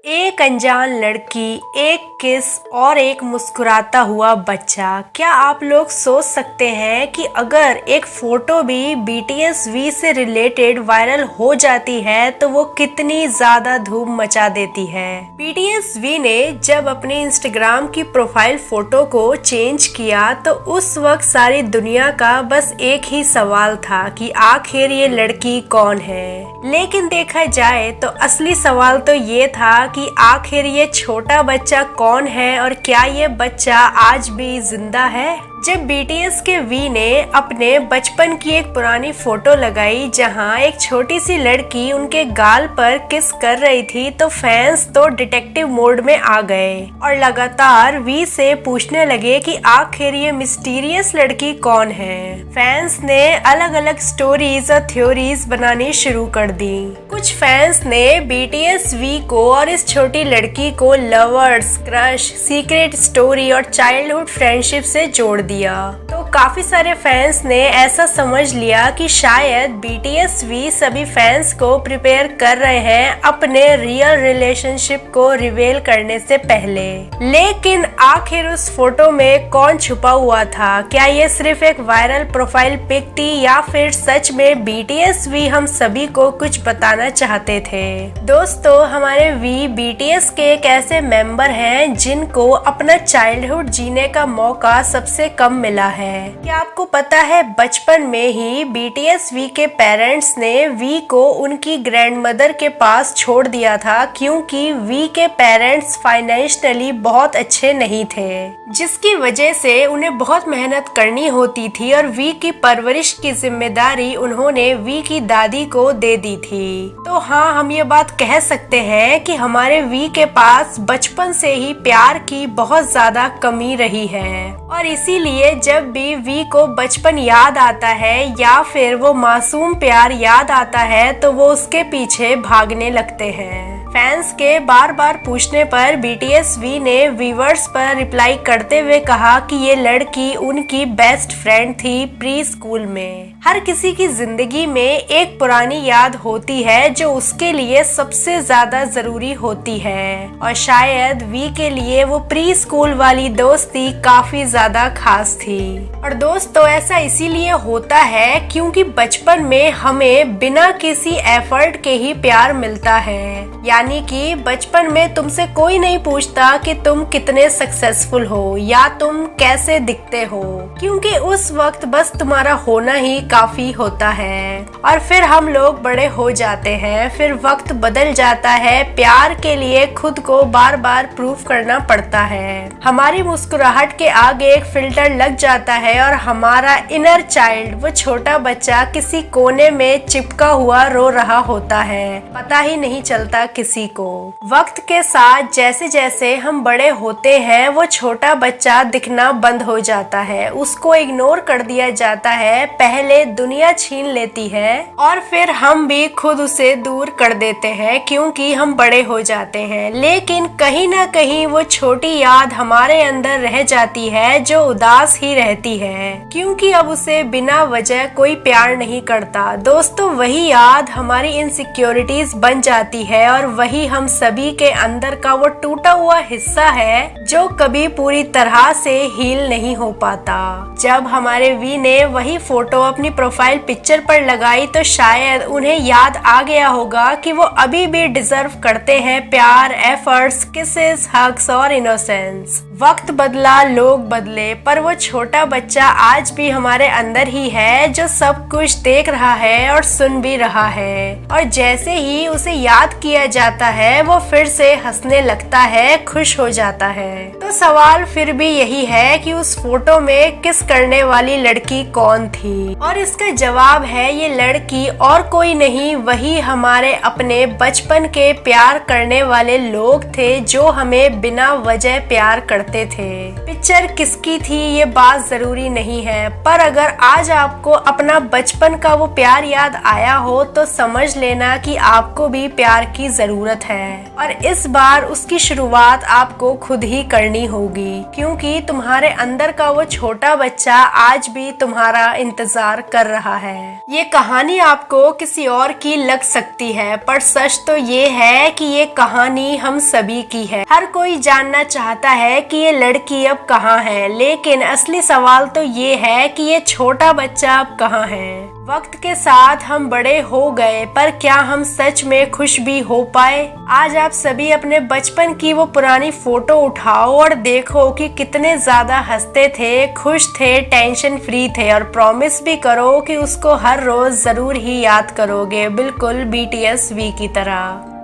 एक अनजान लड़की, एक किस और एक मुस्कुराता हुआ बच्चा। क्या आप लोग सोच सकते हैं कि अगर एक फोटो भी BTS V से रिलेटेड वायरल हो जाती है तो वो कितनी ज्यादा धूम मचा देती है। BTS V ने जब अपनी इंस्टाग्राम की प्रोफाइल फोटो को चेंज किया तो उस वक्त सारी दुनिया का बस एक ही सवाल था कि आखिर ये लड़की कौन है। लेकिन देखा जाए तो असली सवाल तो ये था कि आखिर ये छोटा बच्चा कौन है और क्या ये बच्चा आज भी जिंदा है। जब BTS के V ने अपने बचपन की एक पुरानी फोटो लगाई जहां एक छोटी सी लड़की उनके गाल पर किस कर रही थी तो फैंस तो डिटेक्टिव मोड में आ गए और लगातार V से पूछने लगे कि आखिर ये मिस्टीरियस लड़की कौन है। फैंस ने अलग अलग स्टोरीज और थ्योरीज बनानी शुरू कर दी। कुछ फैंस ने BTS V को और इस छोटी लड़की को लवर्स, क्रश, सीक्रेट स्टोरी और चाइल्डहुड फ्रेंडशिप से जोड़ दिया। तो काफी सारे फैंस ने ऐसा समझ लिया कि शायद BTS V सभी फैंस को प्रिपेयर कर रहे हैं अपने रियल रिलेशनशिप को रिवील करने से पहले। लेकिन आखिर उस फोटो में कौन छुपा हुआ था? क्या ये सिर्फ एक वायरल प्रोफाइल पिक थी या फिर सच में BTS V हम सभी को कुछ बताना चाहते थे? दोस्तों, हमारे V BTS के एक ऐसे मेंबर हैं जिनको अपना चाइल्डहुड जीने का मौका सबसे कम मिला है। क्या आपको पता है बचपन में ही BTS V के पेरेंट्स ने V को उनकी ग्रैंडमदर के पास छोड़ दिया था क्योंकि V के पेरेंट्स फाइनेंशियली बहुत अच्छे नहीं थे, जिसकी वजह से उन्हें बहुत मेहनत करनी होती थी और V की परवरिश की जिम्मेदारी उन्होंने V की दादी को दे दी थी। तो हाँ, हम ये बात कह सकते हैं कि हमारे V के पास बचपन से ही प्यार की बहुत ज्यादा कमी रही है और इसीलिए जब भी V को बचपन याद आता है या फिर वो मासूम प्यार याद आता है तो वो उसके पीछे भागने लगते हैं। फैंस के बार बार पूछने पर BTS V ने व्यूअर्स पर रिप्लाई करते हुए कहा कि ये लड़की उनकी बेस्ट फ्रेंड थी प्री स्कूल में। हर किसी की जिंदगी में एक पुरानी याद होती है जो उसके लिए सबसे ज्यादा जरूरी होती है और शायद V के लिए वो प्री स्कूल वाली दोस्ती काफी ज्यादा खास थी। और दोस्तों, ऐसा इसीलिए होता है क्योंकि बचपन में हमें बिना किसी एफर्ट के ही प्यार मिलता है। यानी कि बचपन में तुमसे कोई नहीं पूछता कि तुम कितने सक्सेसफुल हो या तुम कैसे दिखते हो, क्योंकि उस वक्त बस तुम्हारा होना ही काफी होता है। और फिर हम लोग बड़े हो जाते हैं, फिर वक्त बदल जाता है, प्यार के लिए खुद को बार बार प्रूव करना पड़ता है। हमारी मुस्कुराहट के आगे एक फिल्टर लग जाता है और हमारा इनर चाइल्ड, वो छोटा बच्चा किसी कोने में चिपका हुआ रो रहा होता है, पता ही नहीं चलता किसी को। वक्त के साथ जैसे जैसे हम बड़े होते हैं वो छोटा बच्चा दिखना बंद हो जाता है, उसको इग्नोर कर दिया जाता है, पहले दुनिया छीन लेती है और फिर हम भी खुद उसे दूर कर देते हैं क्योंकि हम बड़े हो जाते हैं। लेकिन कहीं ना कहीं वो छोटी याद हमारे अंदर रह जाती है जो उदास ही रहती है क्योंकि अब उसे बिना वजह कोई प्यार नहीं करता। दोस्तों, वही याद हमारी इनसिक्योरिटीज बन जाती है और वही हम सभी के अंदर का वो टूटा हुआ हिस्सा है जो कभी पूरी तरह से हील नहीं हो पाता। जब हमारे V ने वही फोटो अपनी प्रोफाइल पिक्चर पर लगाई तो शायद उन्हें याद आ गया होगा कि वो अभी भी डिजर्व करते हैं प्यार, एफर्ट्स, किसेस, हग्स और इनोसेंस। वक्त बदला, लोग बदले, पर वो छोटा बच्चा आज भी हमारे अंदर ही है जो सब कुछ देख रहा है और सुन भी रहा है। और जैसे ही उसे याद किया जाता है वो फिर से हंसने लगता है, खुश हो जाता है। तो सवाल फिर भी यही है कि उस फोटो में किस करने वाली लड़की कौन थी? और इसका जवाब है ये लड़की और कोई नहीं, वही हमारे अपने बचपन के प्यार करने वाले लोग थे जो हमें बिना वजह प्यार करते थे। पिक्चर किसकी थी ये बात जरूरी नहीं है, पर अगर आज आपको अपना बचपन का वो प्यार याद आया हो तो समझ लेना कि आपको भी प्यार की जरूरत है और इस बार उसकी शुरुआत आपको खुद ही करनी होगी, क्योंकि तुम्हारे अंदर का वो छोटा बच्चा आज भी तुम्हारा इंतजार कर रहा है। ये कहानी आपको किसी और की लग सकती है, पर सच तो ये है कि ये कहानी हम सभी की है। हर कोई जानना चाहता है कि ये लड़की अब कहाँ है, लेकिन असली सवाल तो ये है कि ये छोटा बच्चा अब कहाँ है। वक्त के साथ हम बड़े हो गए, पर क्या हम सच में खुश भी हो पाए? आज आप सभी अपने बचपन की वो पुरानी फोटो उठाओ और देखो कि कितने ज्यादा हंसते थे, खुश थे, टेंशन फ्री थे, और प्रॉमिस भी करो कि उसको हर रोज जरूर ही याद करोगे, बिल्कुल BTS V की तरह।